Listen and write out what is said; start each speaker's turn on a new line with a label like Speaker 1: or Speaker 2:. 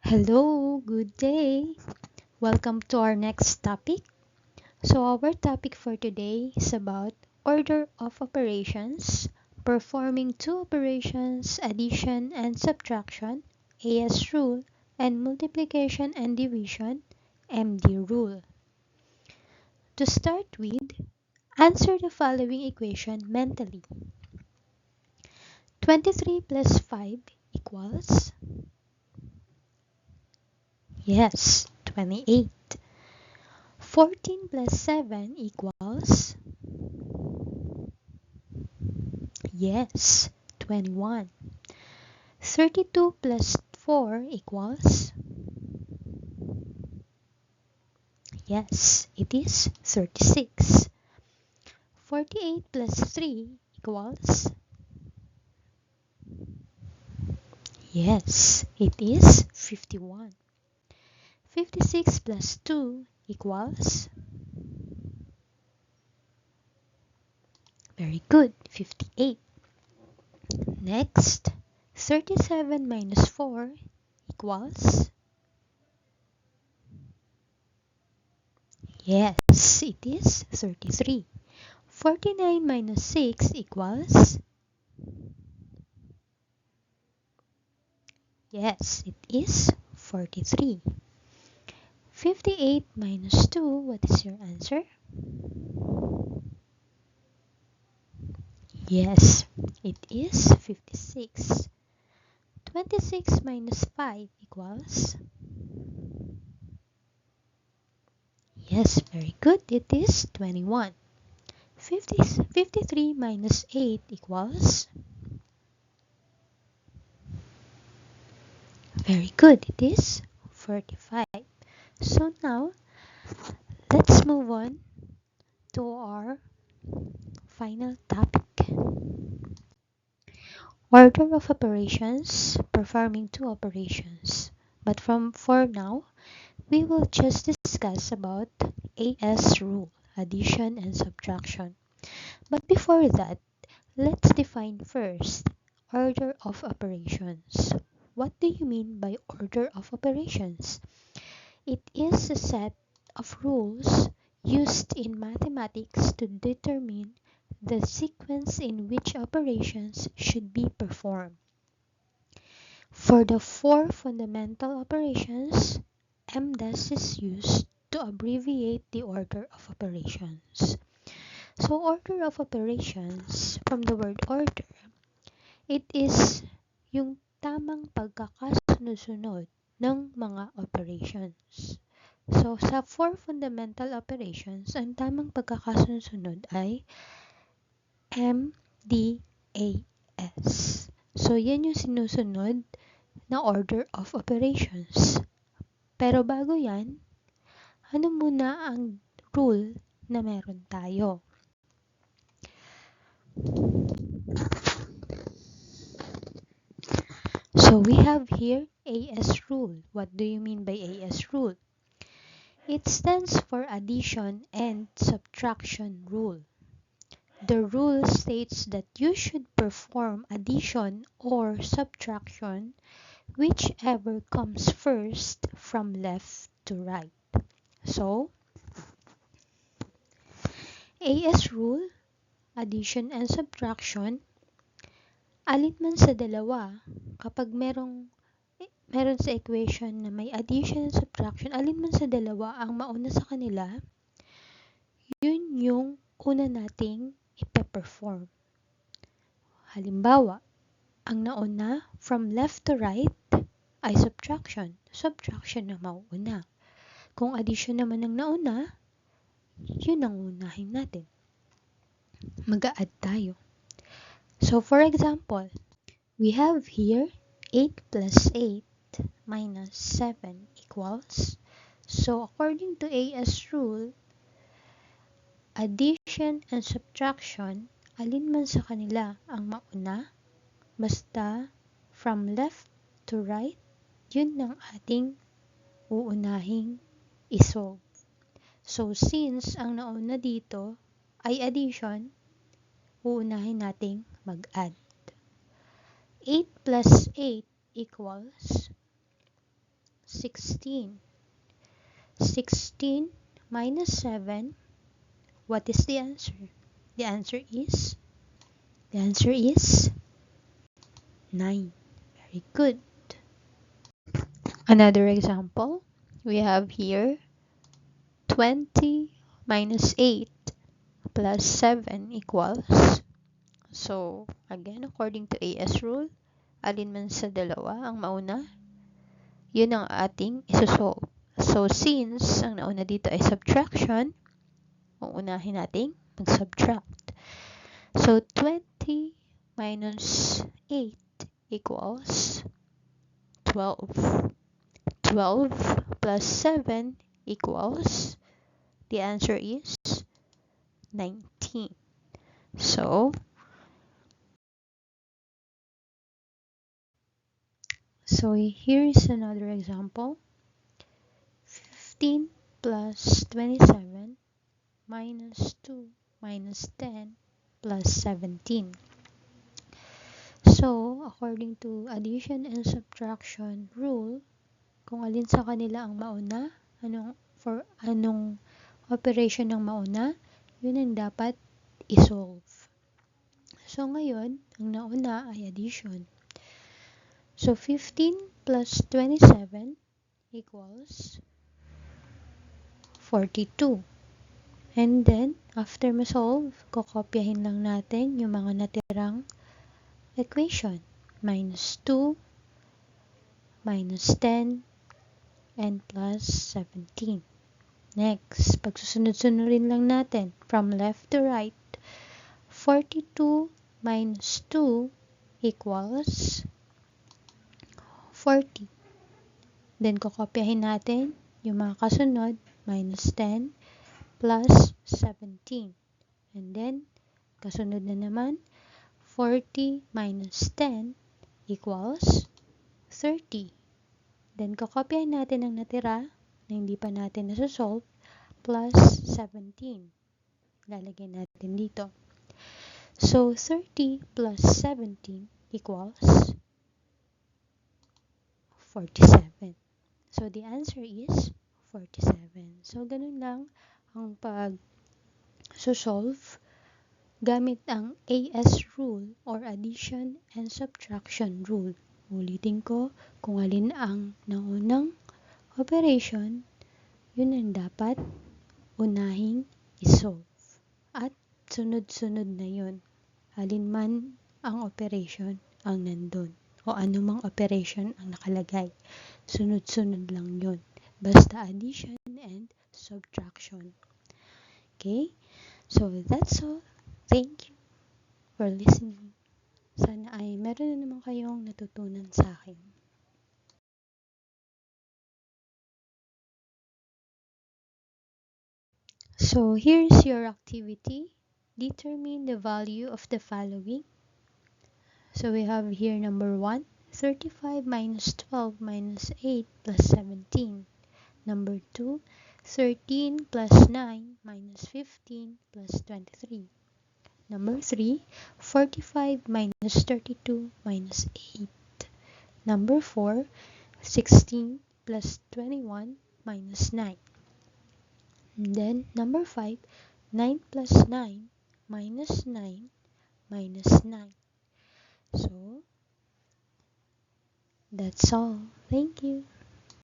Speaker 1: Hello, good day. Welcome to our next topic. So our topic for today is about order of operations, performing two operations, addition and subtraction, AS rule, and multiplication and division, MD rule. To start with, answer the following equation mentally. 23 plus 5 equals, yes, 28. 14 plus 7 equals, yes, 21. 32 plus 4 equals, yes, it is 36. 48 plus 3 equals, yes, it is 51. 56 plus 2 equals, very good, 58. Next, 37 minus 4 equals, yes, it is 33. 49 minus 6 equals, yes, it is 43. 58 minus 2, what is your answer? Yes, it is 56. 26 minus 5 equals, yes, very good, it is 21. 53 minus 8 equals, very good, it is 45. So now, let's move on to our final topic. Order of operations, performing two operations. But for now, we will just discuss about AS rule, addition and subtraction. But before that, let's define first order of operations. What do you mean by order of operations? It is a set of rules used in mathematics to determine the sequence in which operations should be performed. For the four fundamental operations, MDES is used to abbreviate the order of operations. So order of operations, from the word order, it is yung tamang pagkakasunod-sunod ng mga operations. So sa four fundamental operations, ang tamang pagkakasunod-sunod ay MDAS. So yan yung sinusunod na order of operations. Pero bago yan, ano muna ang rule na meron tayo? So we have here AS rule. What do you mean by AS rule? It stands for addition and subtraction rule. The rule states that you should perform addition or subtraction whichever comes first from left to right. So, AS rule, addition and subtraction, alin man sa dalawa, kapag meron sa equation na may addition and subtraction, alin man sa dalawa ang mauna sa kanila, yun yung una nating ipe-perform. Halimbawa, ang nauna from left to right ay subtraction. Subtraction na mauuna. Kung addition naman ang nauna, yun ang unahin natin. Mag-a-add tayo. So, for example, we have here 8 plus 8 minus 7 equals. So, according to AS rule, addition and subtraction, alin man sa kanila ang mauna, basta from left to right, yun ang ating uunahing isolve. So, since ang nauna dito ay addition, uunahin nating mag-add. 8 plus 8 equals, 16. 16 minus 7. What is the answer? The answer is 9. Very good. Another example, we have here 20 minus 8 plus 7 equals. So, again, according to AS rule, alin man sa dalawa ang mauna, yun ang ating isosolve. So, since ang nauna dito ay subtraction, uunahin nating mag-subtract. So, 20 minus 8 equals 12. 12 plus 7 equals, the answer is 19. So here is another example. 15 plus 27 minus 2 minus 10 plus 17. So, according to addition and subtraction rule, kung alin sa kanila ang mauna, anong operation ng mauna, yun ang dapat isolve. So, ngayon, ang nauna ay addition. So, 15 plus 27 equals 42. And then, after ma-solve, kokopyahin lang natin yung mga natirang equation. Minus 2, minus 10, and plus 17. Next, pagsusunod-sunodin lang natin from left to right. 42 minus 2 equals 40. Then, kokopyahin natin yung mga kasunod, minus 10 plus 17. And then, kasunod na naman, 40 minus 10 equals 30. Then, kokopyahin natin ang natira na hindi pa natin nasa-solve plus 17. Lalagay natin dito. So, 30 plus 17 equals 47. So, the answer is 47. So, ganun lang ang pag-solve gamit ang AS rule or addition and subtraction rule. Ulitin ko, kung alin ang naunang operation, yun ang dapat unahing isolve. At sunod-sunod na yun. Alin man ang operation ang nandun. O anumang operation ang nakalagay. Sunod-sunod lang yun. Basta addition and subtraction. Okay? So, that's all. Thank you for listening. Sana ay meron na naman kayong natutunan sa akin. So, here's your activity. Determine the value of the following. So, we have here number 1, 35 minus 12 minus 8 plus 17. Number 2, 13 plus 9 minus 15 plus 23. Number 3, 45 minus 32 minus 8. Number 4, 16 plus 21 minus 9. And then, number 5, 9 plus 9 minus 9 minus 9. So, that's all. Thank you.